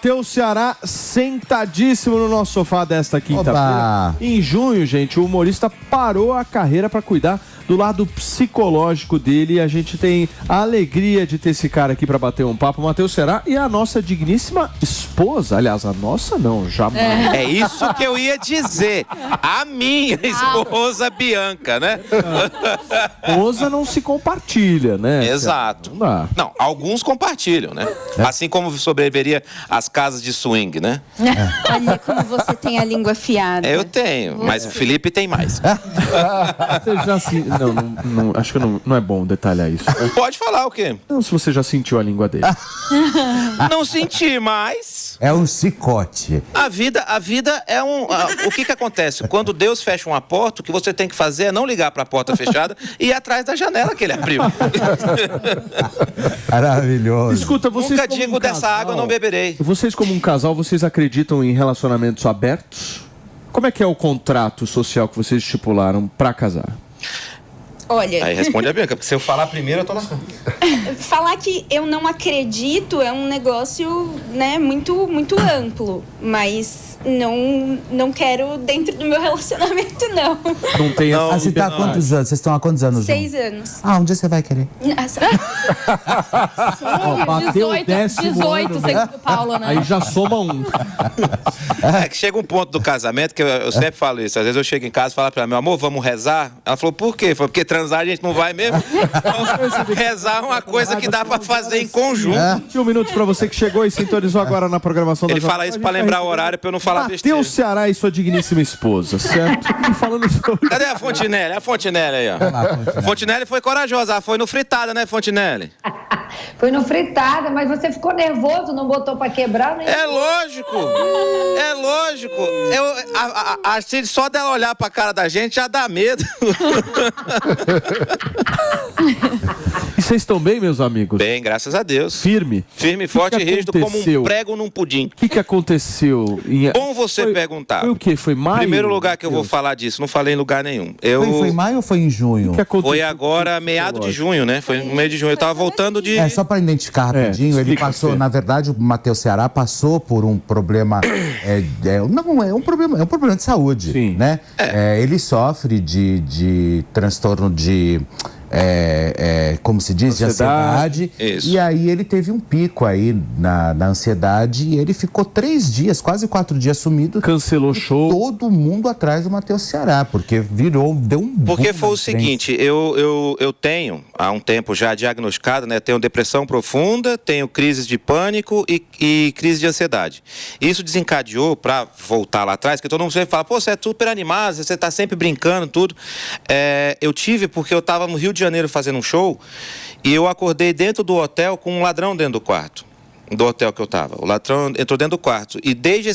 Teu Ceará sentadíssimo no nosso sofá desta quinta-feira. Em junho, gente, o humorista parou a carreira para cuidar do lado psicológico dele. E a gente tem a alegria de ter esse cara aqui para bater um papo, Matheus Ceará, e a nossa digníssima esposa. Aliás, a nossa não, jamais. É isso que eu ia dizer. A minha esposa Bianca, né? Esposa não se compartilha, né? Exato. Não, alguns compartilham, né? Assim como sobreviveria as casas de swing, né? Olha como você tem a língua afiada. Eu tenho, mas o Felipe tem mais. Você já se... Não, acho que não é bom detalhar isso. Pode falar o quê? Não, se você já sentiu a língua dele. Não senti, mas... É um chicote. A vida é um... O que acontece? Quando Deus fecha uma porta, o que você tem que fazer é não ligar para a porta fechada e ir atrás da janela que ele abriu. Maravilhoso. Escuta, vocês Nunca digo dessa água, não beberei. Vocês como um casal, vocês acreditam em relacionamentos abertos? Como é que é o contrato social que vocês estipularam para casar? Olha... Aí responde a Bianca, porque se eu falar primeiro, eu tô lascando. Falar que eu não acredito é um negócio, né, muito, muito amplo. Mas não quero dentro do meu relacionamento, não. Não tem não, você tá há quá anos? Vocês estão há quantos anos 6 anos. Um dia você vai querer. Sério? Bateu 18, segundo o Paulo, né? Aí já soma um. É que chega um ponto do casamento, que eu sempre falo isso. Às vezes eu chego em casa e falo pra ela, meu amor, vamos rezar? Ela falou, por quê? Foi porque transar a gente não vai mesmo? Então, rezar é uma coisa que dá pra fazer em conjunto. 21 minutos pra você que chegou e sintonizou agora na programação da Ele fala isso pra lembrar o horário, pra eu não falar besteira. Matheus Ceará e sua digníssima esposa, certo? E falando sobre... Cadê a Fontinelli? A Fontinelli aí, ó. Fontinelli foi corajosa, ela foi no fritada, né, Fontinelli? Foi no fritada, mas você ficou nervoso, não botou pra quebrar, né? É lógico! É lógico! Só dela olhar pra cara da gente já dá medo. E vocês estão bem, meus amigos? Bem, graças a Deus. Firme? Firme, forte e rígido como um prego num pudim. O que aconteceu? Bom você perguntar. Foi o quê? Foi maio? Primeiro lugar que eu vou falar disso, não falei em lugar nenhum. Foi em maio ou foi em junho? Foi agora, meado de junho, né? Foi no meio de junho. Eu tava voltando de... Só para identificar rapidinho, ele passou, na verdade, o Matheus Ceará passou por um problema... é um problema de saúde, sim, né? Ele sofre de transtorno de... como se diz, de ansiedade. Isso. E aí ele teve um pico aí na ansiedade e ele ficou 3 dias, quase 4 dias sumido. Cancelou show. Todo mundo atrás do Matheus Ceará, porque deu um... Porque foi o seguinte, eu tenho, há um tempo já diagnosticado, né? Tenho depressão profunda, tenho crises de pânico e crise de ansiedade. Isso desencadeou, pra voltar lá atrás, que todo mundo sempre fala, pô, você é super animado, você tá sempre brincando, tudo. Eu tive porque eu tava no Rio de Janeiro fazendo um show e eu acordei dentro do hotel com um ladrão dentro do quarto do hotel que eu tava. O ladrão entrou dentro do quarto e desde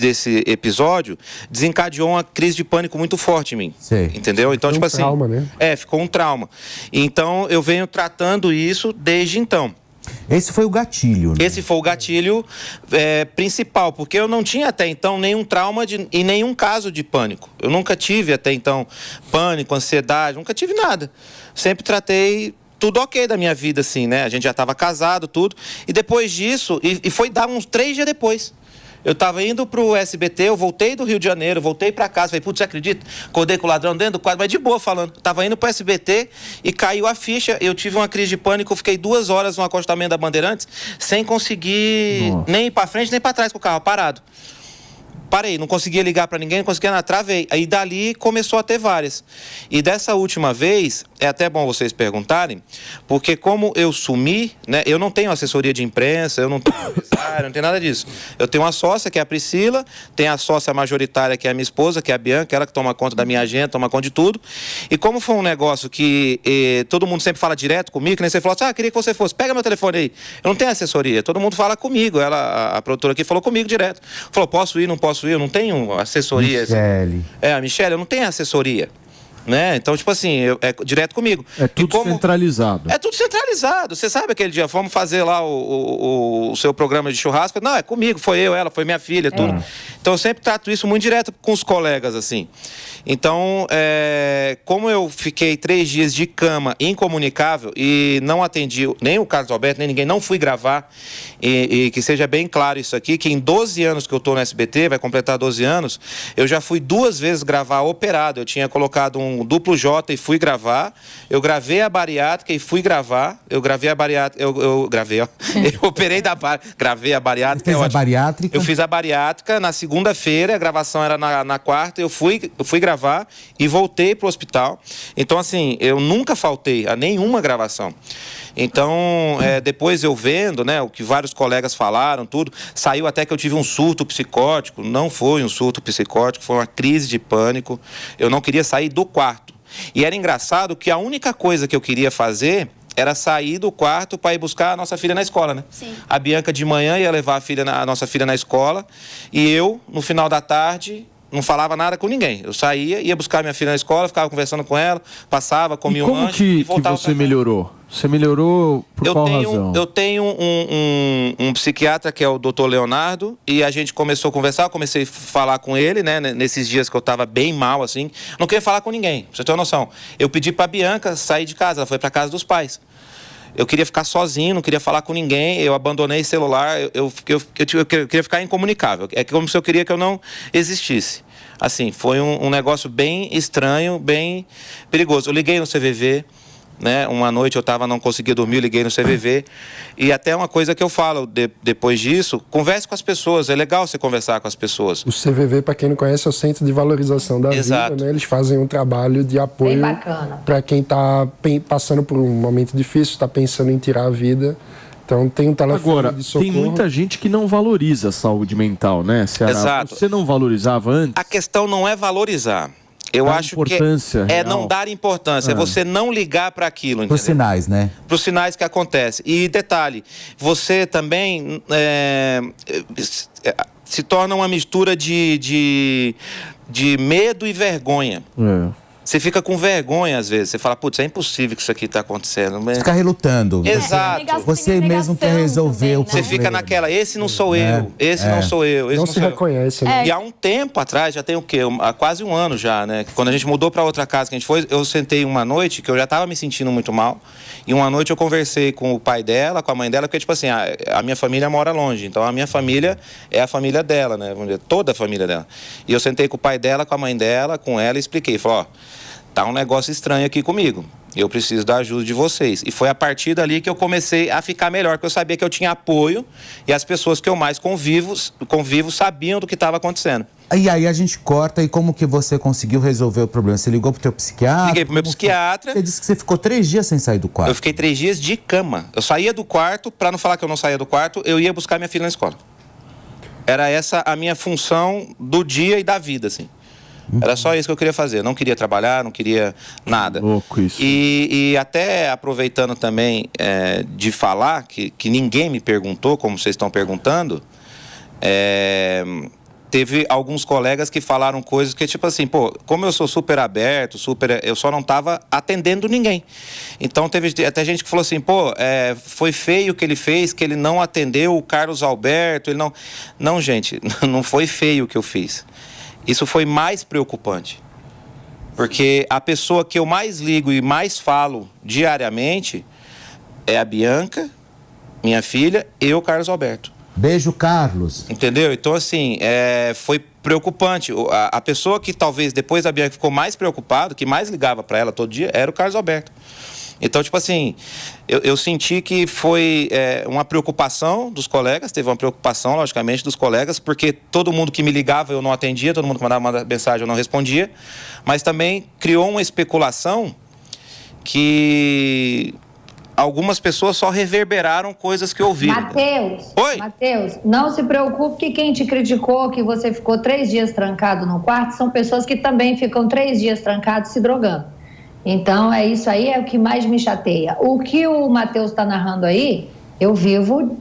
esse episódio desencadeou uma crise de pânico muito forte em mim. Sei. Entendeu? Então, tipo assim... trauma, né? Ficou um trauma. Então, eu venho tratando isso desde então. Esse foi o gatilho, né? Esse foi o gatilho principal, porque eu não tinha até então nenhum trauma e nenhum caso de pânico. Eu nunca tive até então pânico, ansiedade, nunca tive nada. Sempre tratei tudo ok da minha vida, assim, né? A gente já estava casado, tudo. E depois disso, e foi dar uns 3 dias depois. Eu tava indo pro SBT, eu voltei do Rio de Janeiro, voltei pra casa, falei, putz, você acredita? Acordei com o ladrão dentro do quadro, mas de boa falando. Tava indo pro SBT e caiu a ficha, eu tive uma crise de pânico, eu fiquei 2 horas no acostamento da Bandeirantes, sem conseguir nem ir pra frente, nem pra trás com o carro, parado. Parei, não conseguia ligar pra ninguém, não conseguia nada, travei. Aí dali começou a ter várias. E dessa última vez, é até bom vocês perguntarem, porque como eu sumi, né, eu não tenho assessoria de imprensa, eu não tenho empresário, não tenho nada disso. Eu tenho uma sócia, que é a Priscila, tem a sócia majoritária, que é a minha esposa, que é a Bianca, ela que toma conta da minha agenda, toma conta de tudo. E como foi um negócio que todo mundo sempre fala direto comigo, que nem você falou assim, queria que você fosse, pega meu telefone aí. Eu não tenho assessoria, todo mundo fala comigo, a produtora aqui falou comigo direto. Falou, posso ir, não posso ir, eu não tenho assessoria. Michele. A Michele, eu não tenho assessoria. Né? Então, tipo assim, é direto comigo. É tudo centralizado. É tudo centralizado. Você sabe aquele dia, fomos fazer lá o seu programa de churrasco? Não, é comigo, foi eu, ela, foi minha filha, tudo. Então, Então, eu sempre trato isso muito direto com os colegas, assim. Então, como eu fiquei 3 dias de cama incomunicável e não atendi nem o Carlos Alberto, nem ninguém, não fui gravar, e que seja bem claro isso aqui, que em 12 anos que eu estou no SBT, vai completar 12 anos, eu já fui 2 vezes gravar operado. Eu tinha colocado um duplo J e fui gravar, eu gravei a bariátrica e fui gravar, eu gravei a bariátrica, eu gravei, ó, eu operei gravei a bariátrica. Fez a bariátrica? Eu fiz a bariátrica na segunda-feira, a gravação era na quarta, eu fui gravar e voltei para o hospital. Então, assim, eu nunca faltei a nenhuma gravação. Então, depois eu vendo, né, o que vários colegas falaram, tudo, saiu até que eu tive um surto psicótico. Não foi um surto psicótico, foi uma crise de pânico. Eu não queria sair do quarto. E era engraçado que a única coisa que eu queria fazer era sair do quarto para ir buscar a nossa filha na escola, né? Sim. A Bianca de manhã ia levar a nossa filha na escola e eu, no final da tarde, não falava nada com ninguém. Eu saía, ia buscar minha filha na escola, ficava conversando com ela, passava, comia um lanche e voltava. Como que você melhorou? Você melhorou por qual razão? Eu tenho um psiquiatra que é o Dr. Leonardo e a gente começou a conversar, eu comecei a falar com ele, né, nesses dias que eu estava bem mal, assim. Não queria falar com ninguém, pra você ter uma noção. Eu pedi pra Bianca sair de casa, ela foi pra casa dos pais. Eu queria ficar sozinho, não queria falar com ninguém, eu abandonei o celular, eu queria ficar incomunicável. É como se eu queria que eu não existisse. Assim, foi um negócio bem estranho, bem perigoso. Eu liguei no CVV, né? Uma noite eu não conseguia dormir, eu liguei no CVV. E até uma coisa que eu falo depois disso, converse com as pessoas, é legal você conversar com as pessoas. O CVV, para quem não conhece, é o Centro de Valorização da Exato. Vida, né? Eles fazem um trabalho de apoio para quem está passando por um momento difícil, está pensando em tirar a vida. Então tem um telefone de socorro. Tem muita gente que não valoriza a saúde mental, né, Ceará? Exato. Você não valorizava antes? A questão não é valorizar. Eu acho que é não dar importância, é você não ligar para aquilo. Para os sinais, né? Para os sinais que acontecem. E detalhe, você também se torna uma mistura de medo e vergonha. Você fica com vergonha às vezes. Você fala, putz, é impossível que isso aqui está acontecendo. Você fica relutando. Exato. Você mesmo quer resolver o problema. Você fica naquela, esse não sou eu, esse não sou eu. Esse não se reconhece. Né? E há um tempo atrás, já tem o quê? Há quase um ano já, né? Quando a gente mudou para outra casa que a gente foi, eu sentei uma noite que eu já estava me sentindo muito mal. E uma noite eu conversei com o pai dela, com a mãe dela, porque, tipo assim, a minha família mora longe. Então, a minha família é a família dela, né? Vamos dizer, toda a família dela. E eu sentei com o pai dela, com a mãe dela, com ela e expliquei. Falei, ó, tá um negócio estranho aqui comigo. Eu preciso da ajuda de vocês. E foi a partir dali que eu comecei a ficar melhor, porque eu sabia que eu tinha apoio e as pessoas que eu mais convivo sabiam do que estava acontecendo. E aí a gente corta, e como que você conseguiu resolver o problema? Você ligou pro teu psiquiatra? Liguei pro meu psiquiatra. Você disse que você ficou 3 dias sem sair do quarto. Eu fiquei 3 dias de cama. Eu saía do quarto, para não falar que eu não saía do quarto, eu ia buscar minha filha na escola. Era essa a minha função do dia e da vida, assim. Era só isso que eu queria fazer. Não queria trabalhar, não queria nada. Louco isso. E até aproveitando também de falar, que ninguém me perguntou, como vocês estão perguntando, teve alguns colegas que falaram coisas que, tipo assim, pô, como eu sou super aberto, eu só não estava atendendo ninguém. Então, teve até gente que falou assim, pô, foi feio o que ele fez, que ele não atendeu o Carlos Alberto, ele não... Não, gente, não foi feio o que eu fiz. Isso foi mais preocupante. Porque a pessoa que eu mais ligo e mais falo diariamente é a Bianca, minha filha, e o Carlos Alberto. Beijo, Carlos. Entendeu? Então, assim, foi preocupante. A pessoa que talvez depois da Bianca ficou mais preocupada, que mais ligava para ela todo dia, era o Carlos Alberto. Então, tipo assim, eu senti que foi uma preocupação dos colegas, teve uma preocupação, logicamente, dos colegas, porque todo mundo que me ligava eu não atendia, todo mundo que mandava uma mensagem eu não respondia, mas também criou uma especulação que algumas pessoas só reverberaram coisas que ouviram. Matheus, Oi? Matheus, não se preocupe que quem te criticou que você ficou 3 dias trancado no quarto são pessoas que também ficam 3 dias trancados se drogando. Então, isso aí é o que mais me chateia. O que o Matheus está narrando aí, eu vivo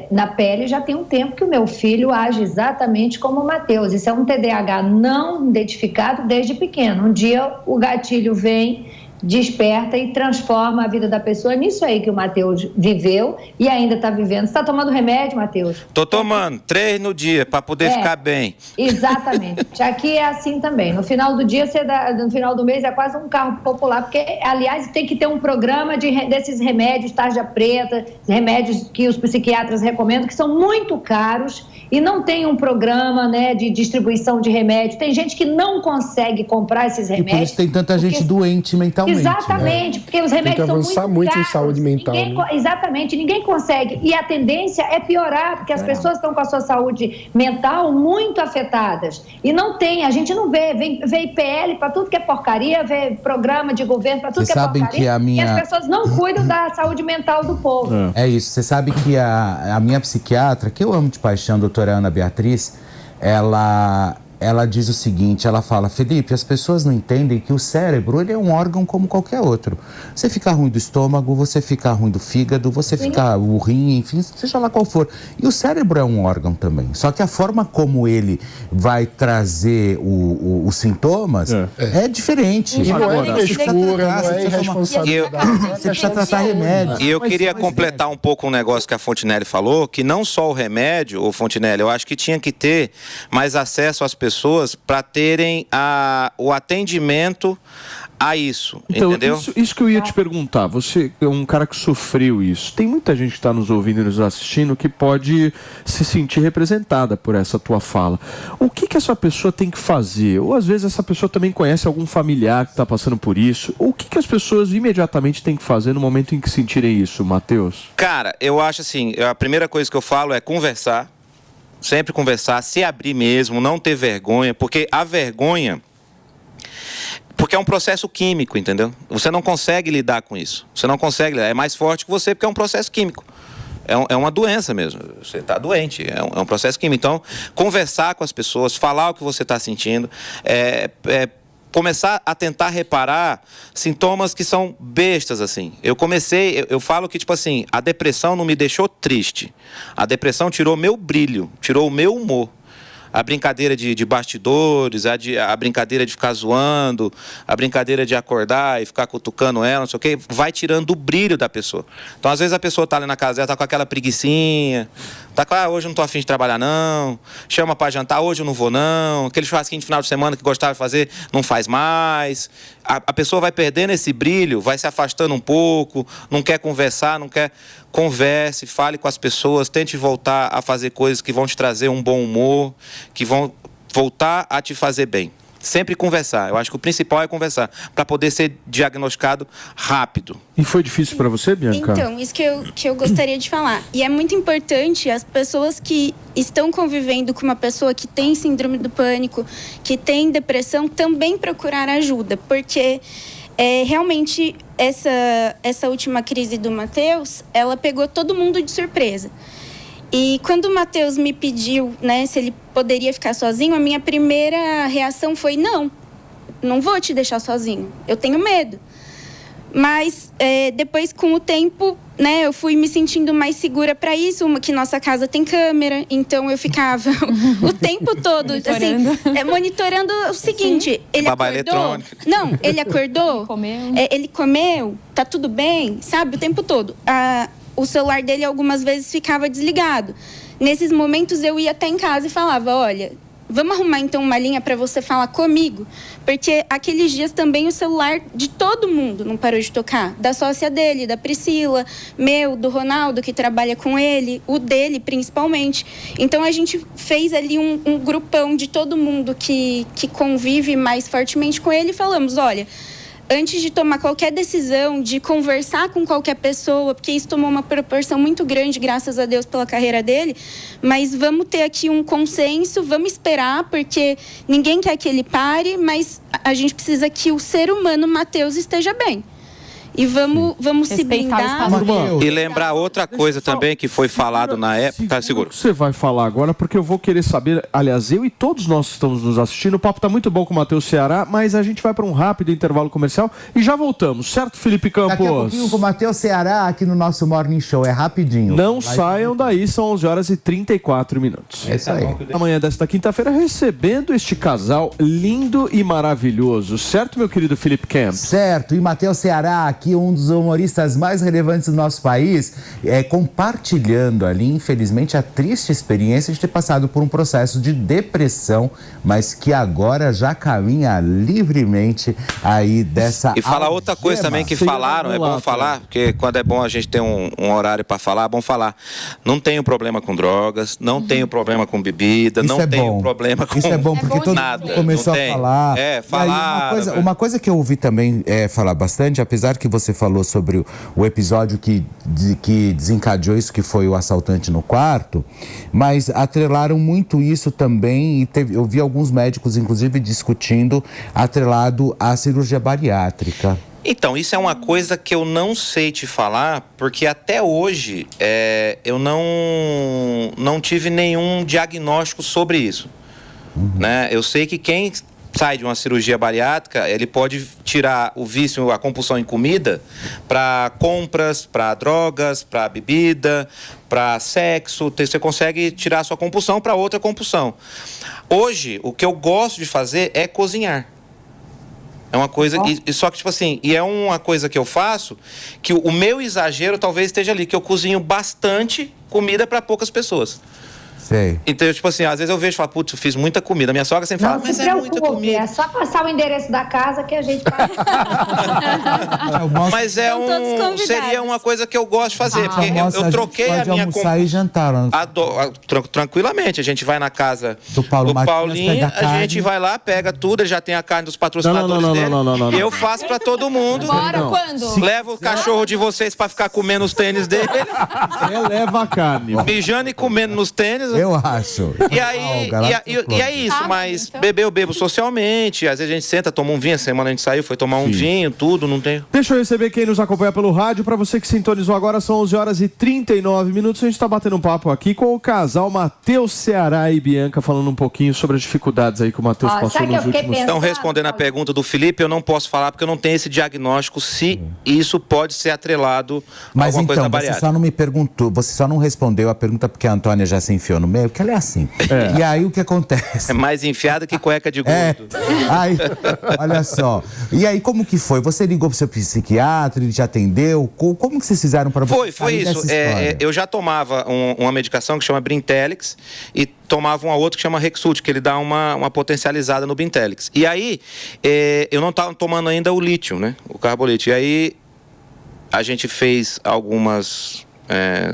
na pele já tem um tempo que o meu filho age exatamente como o Matheus. Isso é um TDAH não identificado desde pequeno. Um dia o gatilho vem desperta e transforma a vida da pessoa. Nisso aí que o Matheus viveu e ainda está vivendo. Você está tomando remédio, Matheus? Tô tomando 3 no dia para poder ficar bem. Exatamente. Aqui é assim também. No final do dia, no final do mês, é quase um carro popular, porque, aliás, tem que ter um programa desses remédios, tarja preta, remédios que os psiquiatras recomendam, que são muito caros e não tem um programa, né, de distribuição de remédio. Tem gente que não consegue comprar esses remédios. E por isso tem tanta gente doente mentalmente. Exatamente, porque os remédios tem que são muito caros. Em saúde mental. Exatamente, ninguém consegue. E a tendência é piorar, porque as pessoas estão com a sua saúde mental muito afetadas. E não tem, a gente não vê. Vê IPL para tudo que é porcaria, vê programa de governo para tudo que é porcaria. E as pessoas não cuidam da saúde mental do povo. É isso. Você sabe que a minha psiquiatra, que eu amo de paixão, a doutora Ana Beatriz, ela diz o seguinte, ela fala: Felipe, as pessoas não entendem que o cérebro, ele é um órgão como qualquer outro. Você ficar ruim do estômago, você ficar ruim do fígado, você ficar o rim, enfim, seja lá qual for. E o cérebro é um órgão também. Só que a forma como ele vai trazer os sintomas é diferente. E não é frescura, não é irresponsabilidade. Você precisa tratar remédio. E eu queria completar um pouco um negócio que a Fontinelli falou, que não só o remédio, ô Fontinelli, eu acho que tinha que ter mais acesso às pessoas para terem o atendimento a isso, então, entendeu? Isso que eu ia te perguntar. Você é um cara que sofreu isso. Tem muita gente que está nos ouvindo e nos assistindo que pode se sentir representada por essa tua fala. O que essa pessoa tem que fazer? Ou às vezes essa pessoa também conhece algum familiar que está passando por isso. O que as pessoas imediatamente têm que fazer no momento em que sentirem isso, Matheus? Cara, eu acho assim, a primeira coisa que eu falo é conversar. Sempre conversar, se abrir mesmo, não ter vergonha, porque a vergonha... Porque é um processo químico, entendeu? Você não consegue lidar com isso. Você não consegue lidar. É mais forte que você porque é um processo químico. É uma doença mesmo. Você está doente. É um processo químico. Então, conversar com as pessoas, falar o que você está sentindo, começar a tentar reparar sintomas que são bestas, assim. Eu falo que, tipo assim, a depressão não me deixou triste. A depressão tirou meu brilho, tirou o meu humor. A brincadeira de bastidores, a brincadeira de ficar zoando, a brincadeira de acordar e ficar cutucando ela, não sei o quê, vai tirando o brilho da pessoa. Então, às vezes, a pessoa tá ali na casa dela, tá com aquela preguicinha, tá com, hoje eu não tô afim de trabalhar, não, chama pra jantar, hoje eu não vou, não, aquele churrasquinho de final de semana que gostava de fazer, não faz mais. A pessoa vai perdendo esse brilho, vai se afastando um pouco, não quer conversar, não quer... Converse, fale com as pessoas, tente voltar a fazer coisas que vão te trazer um bom humor, que vão voltar a te fazer bem. Sempre conversar. Eu acho que o principal é conversar, para poder ser diagnosticado rápido. E foi difícil para você, Bianca? Então, isso que eu gostaria de falar. E é muito importante as pessoas que estão convivendo com uma pessoa que tem síndrome do pânico, que tem depressão, também procurar ajuda, porque... realmente, essa última crise do Matheus, ela pegou todo mundo de surpresa. E quando o Matheus me pediu, né, se ele poderia ficar sozinho, a minha primeira reação foi: não vou te deixar sozinho, eu tenho medo. Mas depois, com o tempo, né, eu fui me sentindo mais segura para isso, que nossa casa tem câmera, então eu ficava o tempo todo monitorando o seguinte: sim. Ele acordou? Não, ele acordou? Ele comeu? Tá tudo bem? Sabe, o tempo todo. O celular dele algumas vezes ficava desligado. Nesses momentos eu ia até em casa e falava: olha, vamos arrumar então uma linha para você falar comigo? Porque aqueles dias também o celular de todo mundo não parou de tocar. Da sócia dele, da Priscila, meu, do Ronaldo, que trabalha com ele, o dele principalmente. Então a gente fez ali um grupão de todo mundo que convive mais fortemente com ele e falamos: olha, antes de tomar qualquer decisão, de conversar com qualquer pessoa, porque isso tomou uma proporção muito grande, graças a Deus, pela carreira dele, mas vamos ter aqui um consenso, vamos esperar, porque ninguém quer que ele pare, mas a gente precisa que o ser humano Matheus esteja bem. e vamos se blindar. E lembrar outra coisa também que foi falado na época. Tá seguro. Você vai falar agora, porque eu vou querer saber, aliás, eu e todos nós que estamos nos assistindo, o papo tá muito bom com o Matheus Ceará, mas a gente vai para um rápido intervalo comercial e já voltamos, certo, Felipe Campos? Daqui a pouquinho com o Matheus Ceará aqui no nosso Morning Show, é rapidinho. Não saiam daí, são 11h34. É isso aí. Amanhã desta quinta-feira, recebendo este casal lindo e maravilhoso, certo, meu querido Felipe Campos? Certo, e Matheus Ceará, aqui um dos humoristas mais relevantes do nosso país, compartilhando ali, infelizmente, a triste experiência de ter passado por um processo de depressão, mas que agora já caminha livremente aí dessa E falar outra coisa também que falaram, é bom falar, porque quando é bom a gente ter um horário para falar, é bom falar. Não tenho problema com drogas, não tenho problema com bebida, Isso não tenho problema com Isso é bom, porque todo mundo começou a falar. Falar. Uma coisa que eu ouvi também falar bastante, apesar que você falou sobre o episódio que desencadeou isso, que foi o assaltante no quarto, mas atrelaram muito isso também, e eu vi alguns médicos, inclusive, discutindo atrelado à cirurgia bariátrica. Então, isso é uma coisa que eu não sei te falar, porque até hoje eu não tive nenhum diagnóstico sobre isso. Né? Eu sei que quem sai de uma cirurgia bariátrica, ele pode tirar o vício, a compulsão em comida, para compras, para drogas, para bebida, para sexo. Você consegue tirar a sua compulsão para outra compulsão. Hoje, o que eu gosto de fazer é cozinhar. É uma coisa, só que tipo assim, e é uma coisa que eu faço, que o meu exagero talvez esteja ali, que eu cozinho bastante comida para poucas pessoas. Sei. Então, tipo assim, às vezes eu vejo e falo, putz, eu fiz muita comida. Minha sogra sempre fala, mas é muita comida. É só passar o endereço da casa que a gente vai. Mas seria uma coisa que eu gosto de fazer, porque eu troquei a minha almoçar e jantar. Tranquilamente, a gente vai na casa do Paulinho, a gente vai lá, pega tudo, ele já tem a carne dos patrocinadores dele. Não. Eu faço pra todo mundo. Bora quando? Levo o cachorro de vocês pra ficar comendo os tênis dele. Você leva a carne. Mijando e comendo nos tênis. Eu acho. E aí, e é isso, mas então... beber eu bebo socialmente, às vezes a gente senta, toma um vinho, a semana a gente saiu, foi tomar um vinho, tudo, não tem... Deixa eu receber quem nos acompanha pelo rádio, pra você que sintonizou agora, são 11h39, a gente tá batendo um papo aqui com o casal Matheus Ceará e Bianca, falando um pouquinho sobre as dificuldades aí que o Matheus passou nos últimos... Então, respondendo a pergunta do Felipe, eu não posso falar porque eu não tenho esse diagnóstico se isso pode ser atrelado a alguma coisa na bariátrica. Você só não me perguntou, você só não respondeu a pergunta porque a Antônia já se enfiou no meio, porque ela é assim. E aí o que acontece? É mais enfiada que cueca de gordo. Aí, olha só. E aí como que foi? Você ligou pro seu psiquiatra, ele te atendeu? Como que vocês fizeram para você? Foi isso. Eu já tomava uma medicação que chama Brintelix e tomava uma outra que chama Rexult, que ele dá uma potencializada no Brintelix. E aí, eu não estava tomando ainda o lítio, né? O carbolítio. E aí, a gente fez algumas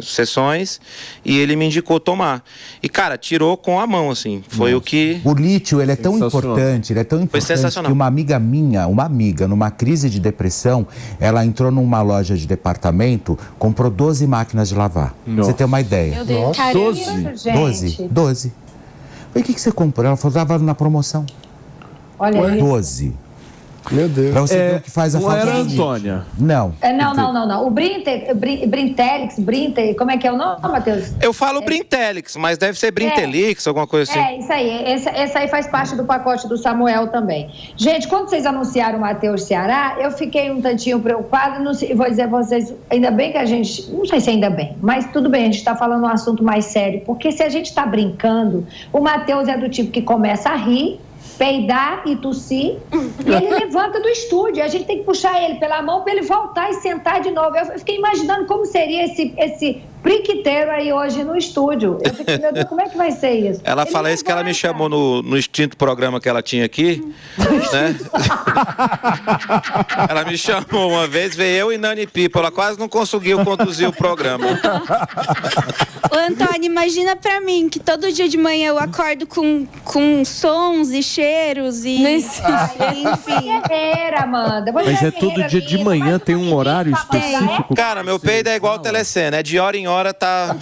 sessões e ele me indicou tomar. E, cara, tirou com a mão, assim. Foi o que... O lítio, ele é tão importante, que uma amiga minha, numa crise de depressão, ela entrou numa loja de departamento, comprou 12 máquinas de lavar. Nossa. Você tem uma ideia? Meu Deus. 12. E o que você comprou? Ela falou, estava na promoção. Olha aí. 12. Meu Deus. Pra você ver o que faz a falta. Não era Antônia. Não. Não. O Brintelix, como é que é o nome, Matheus? Eu falo Brintelix, mas deve ser Brintelix, alguma coisa assim. Isso aí. Esse aí faz parte do pacote do Samuel também. Gente, quando vocês anunciaram o Matheus Ceará, eu fiquei um tantinho preocupada. Vou dizer a vocês, ainda bem que a gente... Não sei se ainda bem, mas tudo bem, a gente está falando um assunto mais sério. Porque se a gente está brincando, o Matheus é do tipo que começa a rir, peidar e tossir, e ele levanta do estúdio. A gente tem que puxar ele pela mão para ele voltar e sentar de novo. Eu fiquei imaginando como seria esse priquiteiro aí hoje no estúdio. Eu fiquei, meu Deus, como é que vai ser isso? Ela fala isso que ela me chamou no extinto programa que ela tinha aqui, né? Ela me chamou uma vez, veio eu e Nani Pipo. Ela quase não conseguiu conduzir o programa. Ô, Antônio, imagina pra mim que todo dia de manhã eu acordo com sons e cheiros e... Enfim. Amanda. Mas todo dia de manhã tem um horário específico. Cara, meu peido é igual o Telecena, é de hora em hora. senhora tá...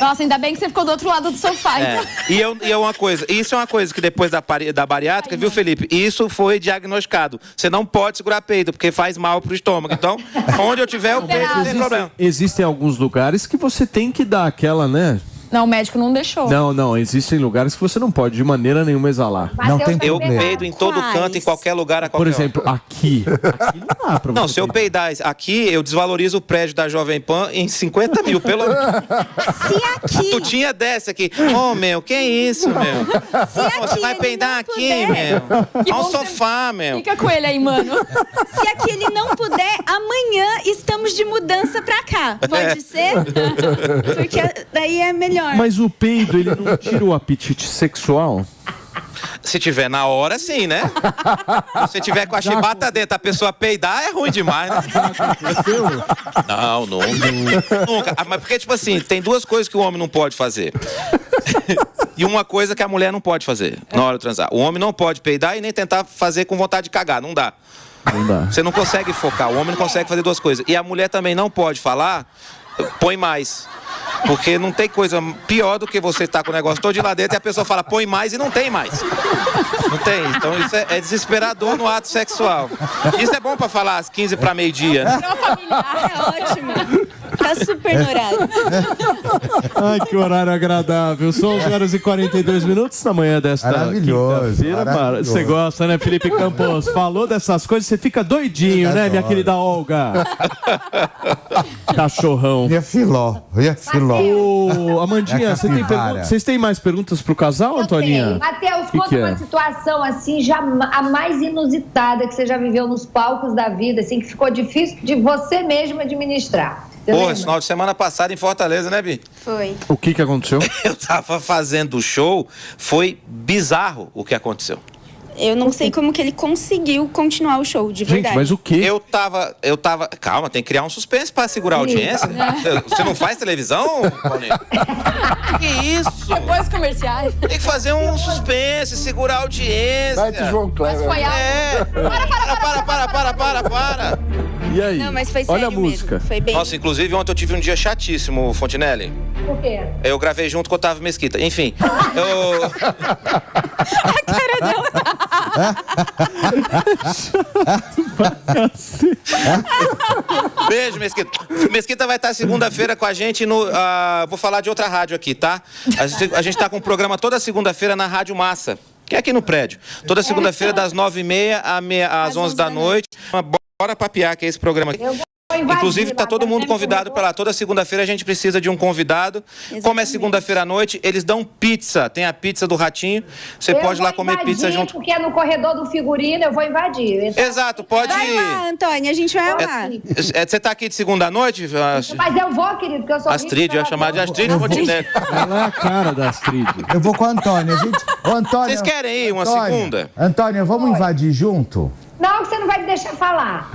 Nossa, ainda bem que você ficou do outro lado do sofá. É. E uma coisa, isso é uma coisa que depois da bariátrica, viu, Felipe? Isso foi diagnosticado. Você não pode segurar peito, porque faz mal pro estômago. Então, onde eu tiver o peito, não tem problema. Existem alguns lugares que você tem que dar aquela, né? Não, o médico não deixou. Não, existem lugares que você não pode de maneira nenhuma exalar. Não tem Eu problema. peido em todo canto, em qualquer lugar, a qualquer Por exemplo, hora. aqui não dá pra você. Não, se eu peidar aqui, eu desvalorizo o prédio da Jovem Pan em 50 mil, pelo Se aqui... Tu tinha dessa aqui. Ô, meu, que isso, meu? Se aqui Você vai ele peidar não aqui, puder- meu? Que Olha bom o que sofá, meu. Fica com ele aí, mano. Se aqui ele não puder, amanhã estamos de mudança pra cá. Pode ser? Porque daí é melhor. Mas o peido, ele não tira o apetite sexual? Se tiver na hora, sim, né? Se tiver com a chibata dentro, a pessoa peidar, é ruim demais, né? Não, nunca. Mas porque, tipo assim, tem duas coisas que o homem não pode fazer. E uma coisa que a mulher não pode fazer na hora de transar. O homem não pode peidar e nem tentar fazer com vontade de cagar. Não dá. Não dá. Você não consegue focar. O homem não consegue fazer duas coisas. E a mulher também não pode falar, põe mais. Porque não tem coisa pior do que você estar com o negócio todo de lá dentro e a pessoa fala, põe mais e não tem mais. Não tem. Então isso é desesperador no ato sexual. Isso é bom pra falar às 15 para meio-dia, né? É ótimo. Tá super no horário. Ai, que horário agradável. São 11h42 na manhã desta quinta-feira. Maravilhoso. Você gosta, né, Felipe Campos? Falou dessas coisas, você fica doidinho, né, minha querida Olga? Cachorrão. E a filó. Ô, Amandinha, você tem vocês têm mais perguntas pro casal, Antoninha? Matheus, Que conta é? uma situação assim, a mais inusitada que você já viveu nos palcos da vida, assim, que ficou difícil de você mesmo administrar. Você Pô, lembra? esse final de semana passado em Fortaleza, né, Bi? Foi. O que aconteceu? Eu tava fazendo o show, foi bizarro o que aconteceu. Eu não sei como que ele conseguiu continuar o show, de Gente, verdade. mas o quê? Eu tava... Calma, tem que criar um suspense pra segurar a audiência. Você não faz televisão, Paulinho? Que isso? Depois comerciais. Tem que fazer um suspense, segurar a audiência. Vai de João Kleber. Foi Para. E aí? Não, mas foi sério Olha a mesmo. música. Foi bem. Nossa, inclusive ontem eu tive um dia chatíssimo, Fontinelli. Por quê? Eu gravei junto com o Otávio Mesquita. Enfim, eu... Beijo, Mesquita. Mesquita vai estar segunda-feira com a gente no... vou falar de outra rádio aqui, tá? A gente tá com um programa toda segunda-feira na Rádio Massa, que é aqui no prédio. Toda segunda-feira, das 9h30 às 11 da noite. Bora papiar, que é esse programa aqui. Inclusive, tá todo mundo convidado para lá. Toda segunda-feira a gente precisa de um convidado. Exatamente. Como é segunda-feira à noite, eles dão pizza. Tem a pizza do Ratinho. Você pode ir lá comer pizza junto. Porque é no corredor do figurino, eu vou invadir. Exato, pode Vai ir. lá, Antônia, a gente vai lá. Você tá aqui de segunda à noite? Mas eu vou, querido, porque eu sou Astrid, eu ia chamar de Astrid Fontinelli. Ela é a cara da Astrid. Eu vou com a Antônia. Ô, Antônia. Vocês querem ir uma Antônia, segunda? Antônia, vamos invadir junto? Não, que você não vai me deixar falar.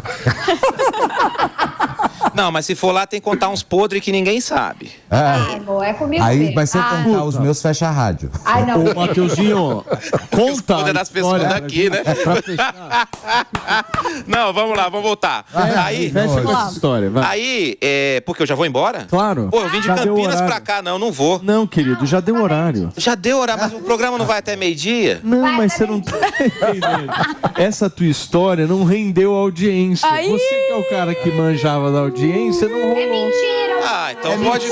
Não, mas se for lá, tem que contar uns podres que ninguém sabe. Ai, amor, é comigo Aí mesmo. vai ser contar os meus fecha a rádio. Ai, não. Ô, Mateuzinho, conta. Poder das pessoas Olha, daqui, né? pra fechar. Não, vamos lá, vamos voltar. Aí, Fecha com essa história, vai. porque eu já vou embora? Claro. Pô, eu vim de Já deu Campinas horário. pra cá, não vou. Não, querido, já deu horário. Já deu horário, mas o programa não vai até meio-dia? Não, mas você não tá entendendo. Essa tua história não rendeu audiência. Aí. Você que é o cara que manjava da audiência, não rolou. É mentira. Ah, então É pode...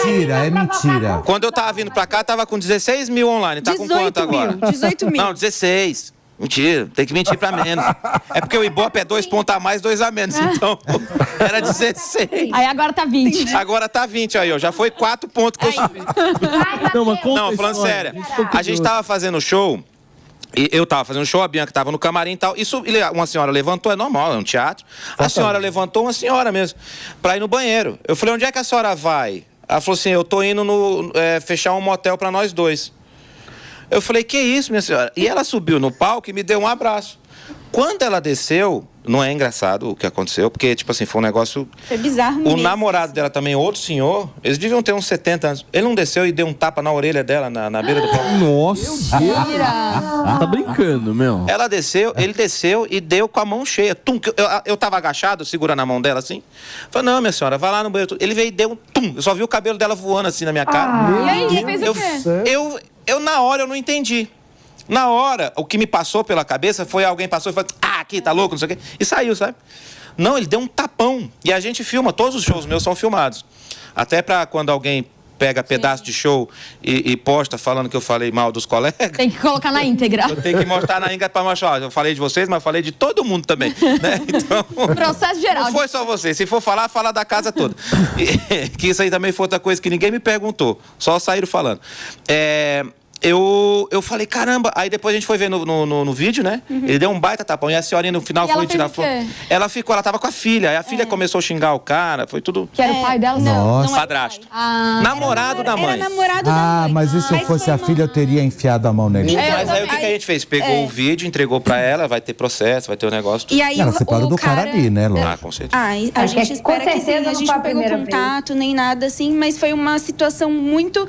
mentira. Quando eu tava vindo pra cá, tava com 16 mil online. Tá com 18 quanto agora? mil, 18 mil. Não, 16. Mentira, tem que mentir pra menos. É porque o Ibope é 2 pontos a mais, 2 a menos. Então, era 16. Aí agora tá 20. Agora tá 20 aí, ó. Já foi 4 pontos que eu subi. Não, mas conta Não, a falando história. sério. A gente tava fazendo show. E eu tava fazendo show, a Bianca tava no camarim e tal. Isso, uma senhora levantou, é normal, é um teatro. A senhora levantou, uma senhora mesmo, pra ir no banheiro. Eu falei, onde é que a senhora vai? Ela falou assim, eu tô indo fechar um motel pra nós dois. Eu falei, que isso, minha senhora? E ela subiu no palco e me deu um abraço. Quando ela desceu, não é engraçado o que aconteceu, porque, tipo assim, foi um negócio... Foi bizarro mesmo. O namorado dela também, outro senhor, eles deviam ter uns 70 anos. Ele não desceu e deu um tapa na orelha dela, na beira do pau. Nossa! Tá brincando, meu. Ele desceu e deu com a mão cheia. Tum, eu tava agachado, segurando a mão dela assim. Falei, não, minha senhora, vai lá no banheiro. Ele veio e deu um tum. Eu só vi o cabelo dela voando assim na minha cara. E aí, você fez o quê? Eu, na hora, eu não entendi. Na hora, o que me passou pela cabeça foi alguém passou e falou, aqui, tá louco, não sei o quê. E saiu, sabe? Não, ele deu um tapão. E a gente filma, todos os shows meus são filmados. Até pra quando alguém pega pedaço de show e posta falando que eu falei mal dos colegas. Tem que colocar na íntegra. Eu tenho que mostrar na íntegra pra mostrar. Ó, eu falei de vocês, mas eu falei de todo mundo também. Né? Então, processo geral. Não foi só você. Se for falar, fala da casa toda. Que isso aí também foi outra coisa que ninguém me perguntou. Só saíram falando. Eu falei, caramba. Aí depois a gente foi ver no vídeo, né? Ele deu um baita tapão. E a senhorinha no final foi tirar foto. Ela tava com a filha. Aí a filha começou a xingar o cara. Foi tudo. Que era o pai dela? Não, não padrasto. Namorado da mãe. Era namorado da mãe. Mas e se eu fosse a filha, eu teria enfiado a mão nele? Mas aí o que a gente fez? Pegou o vídeo, entregou pra ela, vai ter processo, vai ter o negócio. Tudo. E aí Ela separou do cara ali, né, Lô? Com certeza. A gente espera que sim. A gente não pegou contato, nem nada assim, mas foi uma situação muito...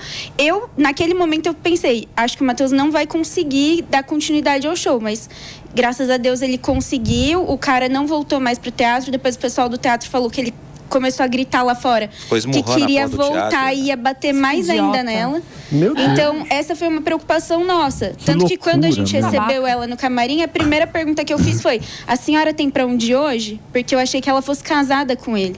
naquele momento, eu pensei, acho que o Matheus não vai conseguir dar continuidade ao show, mas graças a Deus ele conseguiu, o cara não voltou mais pro teatro, depois o pessoal do teatro falou que ele começou a gritar lá fora que queria voltar e ia bater mais ainda nela. Então, essa foi uma preocupação nossa. Tanto que quando a gente recebeu ela no camarim, a primeira pergunta que eu fiz foi: a senhora tem pra onde ir hoje? Porque eu achei que ela fosse casada com ele.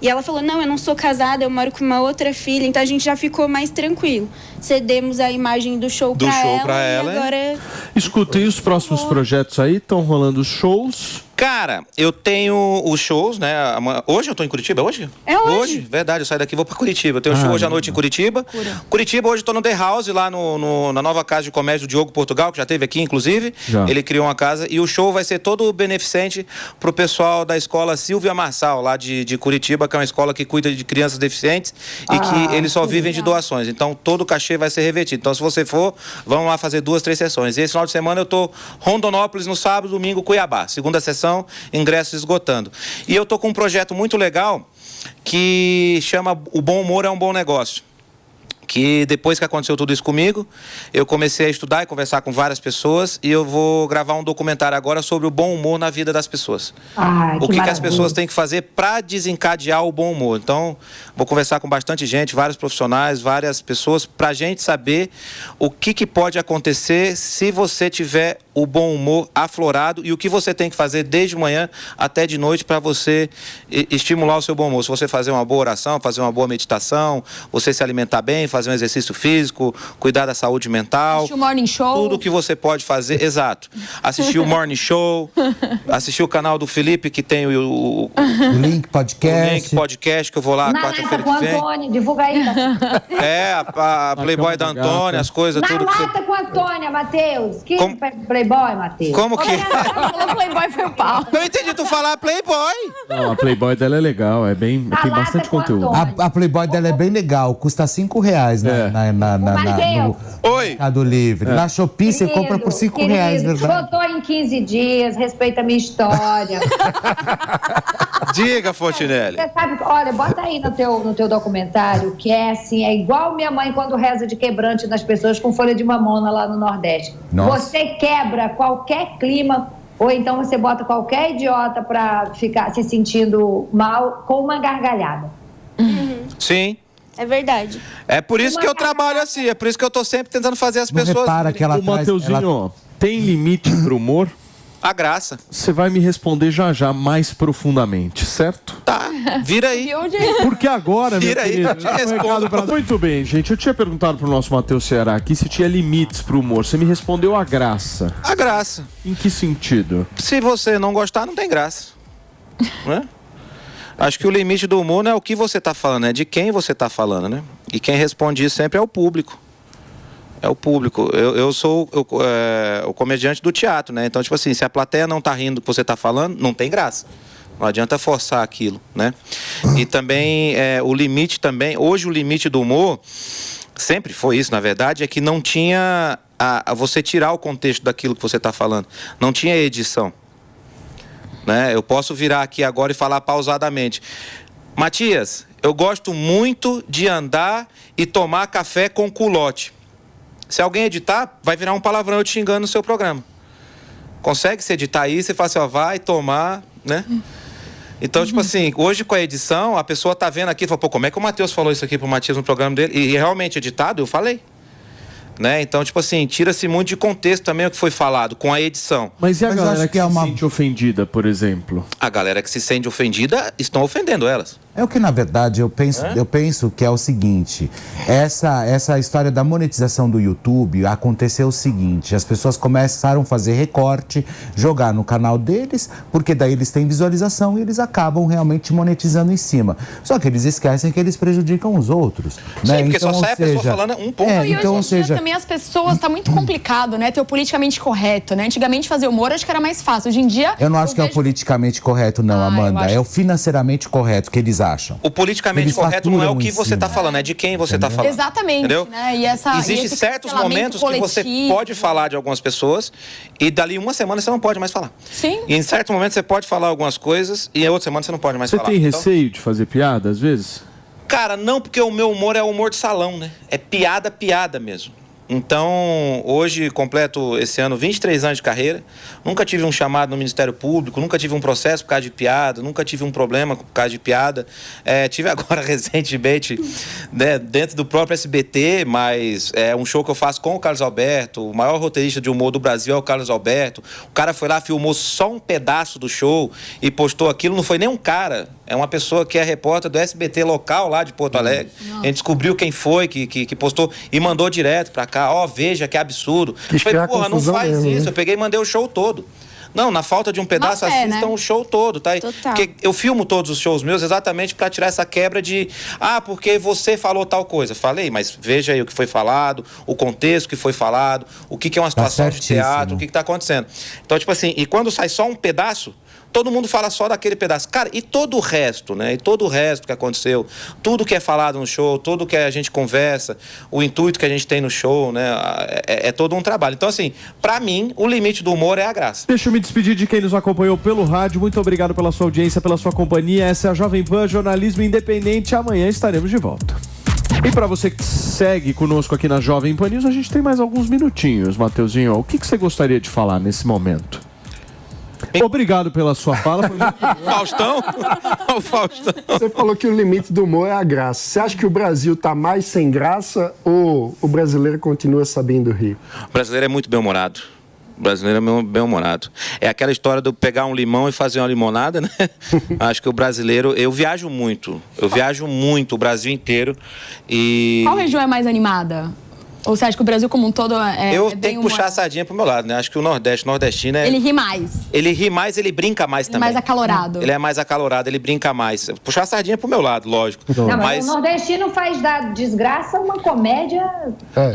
E ela falou, não, eu não sou casada, eu moro com uma outra filha. Então a gente já ficou mais tranquilo. Cedemos a imagem do show pra ela. E agora... Escuta, e os próximos projetos aí? Estão rolando os shows? Cara, eu tenho os shows, né? Hoje eu tô em Curitiba, hoje? É hoje. Verdade, eu saio daqui e vou pra Curitiba. Eu tenho show hoje à noite em Curitiba. Curitiba, hoje eu tô no The House, lá na nova casa de comércio do Diogo Portugal, que já teve aqui, inclusive. Ele criou uma casa. E o show vai ser todo beneficente pro pessoal da escola Silvia Marçal, lá de Curitiba, que é uma escola que cuida de crianças deficientes e que eles só vivem de doações. Então, todo o cachê vai ser revertido. Então, se você for, vamos lá fazer 2, 3 sessões. E esse final de semana eu tô Rondonópolis no sábado, domingo, Cuiabá. Segunda sessão, ingressos esgotando. E eu tô com um projeto muito legal que chama O Bom Humor é um Bom Negócio. Que depois que aconteceu tudo isso comigo, eu comecei a estudar e conversar com várias pessoas e eu vou gravar um documentário agora sobre o bom humor na vida das pessoas. O que as pessoas têm que fazer para desencadear o bom humor. Então, vou conversar com bastante gente, vários profissionais, várias pessoas, para a gente saber o que pode acontecer se você tiver o bom humor aflorado e o que você tem que fazer desde manhã até de noite para você estimular o seu bom humor. Se você fazer uma boa oração, fazer uma boa meditação, você se alimentar bem, fazer um exercício físico, cuidar da saúde mental. Assistir o Morning Show. Tudo que você pode fazer, exato. Assistir o Morning Show, assistir o canal do Felipe, que tem o Link Podcast. O Link Podcast, que eu vou lá quarta-feira que vem. Antônia, divulga aí. A Playboy da Antônia, as coisas, tudo. Na lata com a Antônia, Matheus. Que Playboy, Matheus? Como que? O Playboy foi o pau. Não entendi tu falar Playboy. Não, a Playboy dela é legal, tem bastante conteúdo. A Playboy dela é bem legal, custa R$5, né? No Mercado Livre. Na Shopee você compra por R$5, verdade? Votou em 15 dias, respeita a minha história. Diga, Fontinelli. Você sabe, olha, bota aí no teu documentário, que é assim, é igual minha mãe quando reza de quebrante nas pessoas com folha de mamona lá no Nordeste. Nossa. Você quebra qualquer clima, ou então você bota qualquer idiota pra ficar se sentindo mal com uma gargalhada. Sim. É verdade. É por isso que eu trabalho assim, é por isso que eu tô sempre tentando fazer as pessoas... Repara que ela Mateuzinho, tem limite pro humor? A graça. Você vai me responder já mais profundamente, certo? Tá, vira aí. Porque agora, vira aí, eu te respondo. Muito bem, gente. Eu tinha perguntado pro nosso Matheus Ceará aqui se tinha limites pro humor. Você me respondeu a graça. A graça. Em que sentido? Se você não gostar, não tem graça. Né? Acho que o limite do humor não é o que você tá falando, é de quem você tá falando, né? E quem responde isso sempre é o público. É o público. Eu sou o comediante do teatro, né? Então, tipo assim, se a plateia não tá rindo do que você tá falando, não tem graça. Não adianta forçar aquilo, né? E também, o limite também... Hoje, o limite do humor, sempre foi isso, na verdade, é que não tinha... você tirar o contexto daquilo que você tá falando. Não tinha edição. né? Eu posso virar aqui agora e falar pausadamente. Matias, eu gosto muito de andar e tomar café com culote. Se alguém editar, vai virar um palavrão eu te xingando no seu programa. Consegue se editar isso e fala assim, ó, vai tomar, né? Então, tipo assim, hoje com a edição, a pessoa tá vendo aqui e fala, pô, como é que o Matheus falou isso aqui pro Matias no programa dele? E realmente editado, eu falei. Né? Então, tipo assim, tira-se muito de contexto também o que foi falado com a edição. Mas e a galera que se sente ofendida, por exemplo? A galera que se sente ofendida estão ofendendo elas. É o que, na verdade, eu penso que é o seguinte, essa história da monetização do YouTube aconteceu o seguinte, as pessoas começaram a fazer recorte, jogar no canal deles, porque daí eles têm visualização e eles acabam realmente monetizando em cima. Só que eles esquecem que eles prejudicam os outros. Sim, né? porque então, só sai a pessoa falando um ponto. E hoje em dia também as pessoas, tá muito complicado, né? Ter o politicamente correto, né? Antigamente fazer humor acho que era mais fácil. Hoje em dia... Eu não acho que é o politicamente correto, não, Amanda. É o financeiramente correto que eles acham. O politicamente correto não é o que você está falando, é de quem você está falando. Exatamente. Entendeu? Né? Existem certos momentos que você pode falar de algumas pessoas e dali uma semana você não pode mais falar. Sim. E em certos momentos você pode falar algumas coisas e em outra semana você não pode mais falar. Você tem receio de fazer piada, às vezes? Cara, não, porque o meu humor é humor de salão, né? É piada mesmo. Então, hoje, completo esse ano 23 anos de carreira, nunca tive um chamado no Ministério Público, nunca tive um processo por causa de piada, nunca tive um problema por causa de piada. Tive agora, recentemente, né, dentro do próprio SBT, mas é um show que eu faço com o Carlos Alberto, o maior roteirista de humor do Brasil é o Carlos Alberto. O cara foi lá, filmou só um pedaço do show e postou aquilo, não foi nem um cara, é uma pessoa que é repórter do SBT local lá de Porto Alegre. A gente descobriu quem foi que postou e mandou direto pra cá. Ó, veja que absurdo. Eu falei, porra, não faz mesmo, isso. Né? Eu peguei e mandei o show todo. Não, na falta de um pedaço, assistam o show todo, tá? Porque eu filmo todos os shows meus exatamente para tirar essa quebra de porque você falou tal coisa. Falei, mas veja aí o que foi falado, o contexto que foi falado, o que é uma situação de teatro, o que tá acontecendo. Então, tipo assim, e quando sai só um pedaço, todo mundo fala só daquele pedaço. Cara, e todo o resto, né? E todo o resto que aconteceu, tudo que é falado no show, tudo que a gente conversa, o intuito que a gente tem no show, né? É todo um trabalho. Então, assim, pra mim, o limite do humor é a graça. Deixa eu me despedir de quem nos acompanhou pelo rádio. Muito obrigado pela sua audiência, pela sua companhia. Essa é a Jovem Pan, jornalismo independente. Amanhã estaremos de volta. E para você que segue conosco aqui na Jovem Pan News, a gente tem mais alguns minutinhos, Mateuzinho. O que você gostaria de falar nesse momento? Obrigado pela sua fala. Faustão? O Faustão. Você falou que o limite do humor é a graça. Você acha que o Brasil tá mais sem graça ou o brasileiro continua sabendo rir? O brasileiro é muito bem-humorado. O brasileiro é bem-humorado. É aquela história de pegar um limão e fazer uma limonada, né? Acho que o brasileiro... Eu viajo muito o Brasil inteiro e... Qual região é mais animada? Ou você acha que o Brasil como um todo Eu tenho que puxar a sardinha pro meu lado, né? Acho que o nordestino é... Ele ri mais. Ele ri mais, ele brinca mais também. Mais acalorado. Ele é mais acalorado, ele brinca mais. Puxar a sardinha pro meu lado, lógico. Não, mas o nordestino faz da desgraça uma comédia...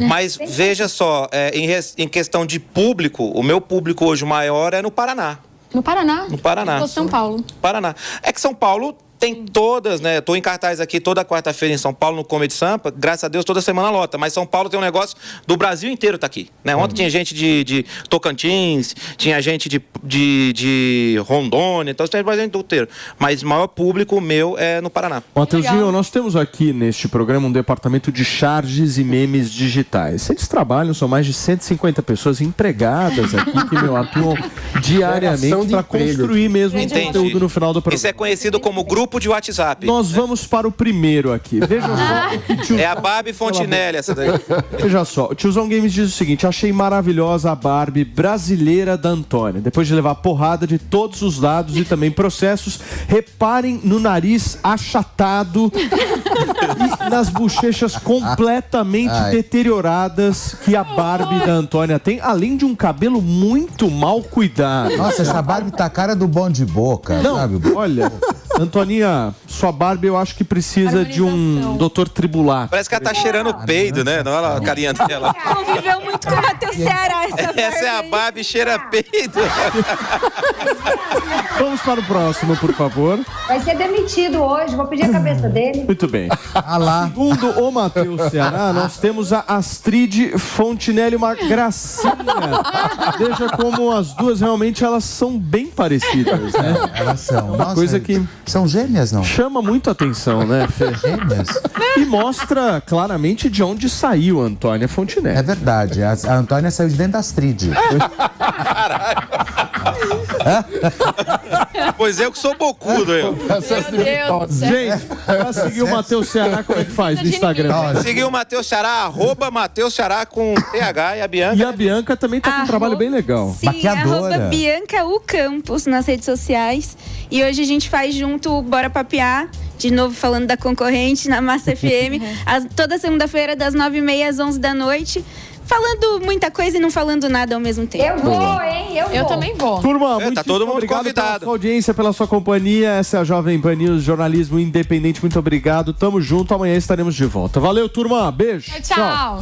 Mas veja só, em questão de público, o meu público hoje maior é no Paraná. No Paraná? No Paraná. Ou São Paulo. Paraná. É que São Paulo... Tem todas, né? Tô em cartaz aqui toda quarta-feira em São Paulo, no Comedy Sampa. Graças a Deus, toda semana lota. Mas São Paulo tem um negócio do Brasil inteiro tá aqui, né? Ontem tinha gente de Tocantins, tinha gente de Rondônia, então tem Brasil inteiro. Mas o maior público meu é no Paraná. Mateuzinho, nós temos aqui neste programa um departamento de charges e memes digitais. Eles trabalham, são mais de 150 pessoas empregadas aqui que atuam diariamente para construir mesmo um conteúdo no final do programa. Isso é conhecido como grupo de WhatsApp. Nós vamos para o primeiro aqui. Veja só. É a Barbie Fontinelli essa daí. Veja só, o Tiozão Games diz o seguinte: achei maravilhosa a Barbie brasileira da Antônia. Depois de levar porrada de todos os lados e também processos, reparem no nariz achatado e nas bochechas completamente deterioradas que a Barbie da Antônia tem, além de um cabelo muito mal cuidado. Nossa, essa Barbie tá a cara do Bom de Boca, não, sabe? Olha, Antoninha, sua Barbie eu acho que precisa de um doutor Tribulato. Parece que ela tá cheirando peido, né? Não, olha a carinha dela. Conviveu muito com o Matheus Ceará. Essa é a Barbie cheira-peido. Vamos para o próximo, por favor. Vai ser demitido hoje, vou pedir a cabeça dele. Muito bem. Segundo o Matheus Ceará, nós temos a Astrid Fontinelli, uma gracinha. Veja como as duas realmente elas são bem parecidas, né? Elas são. Uma coisa que são gêmeas, não? Chama muito a atenção, né, Fê? Gêmeas. E mostra claramente de onde saiu a Antônia Fontinelli. É verdade. A Antônia saiu de dentro da Astrid. Pois eu que sou bocudo, eu. Gente, pra seguir o Matheus Ceará, como é que faz no Instagram? Seguir o Matheus Ceará, @Matheus Ceará com TH e a Bianca. E a Bianca também tá com um trabalho bem legal. Sim, Bianca U Campos nas redes sociais. E hoje a gente faz junto o Bora Papear, de novo falando da concorrente, na Massa FM, toda segunda-feira, das 9h30 às 11 da noite. Falando muita coisa e não falando nada ao mesmo tempo. Eu vou, hein? Eu também vou. Turma, muito tá todo mundo obrigado convidado. pela sua audiência, pela sua companhia. Essa é a Jovem Pan News, jornalismo independente. Muito obrigado. Tamo junto. Amanhã estaremos de volta. Valeu, turma. Beijo. Tchau. Tchau.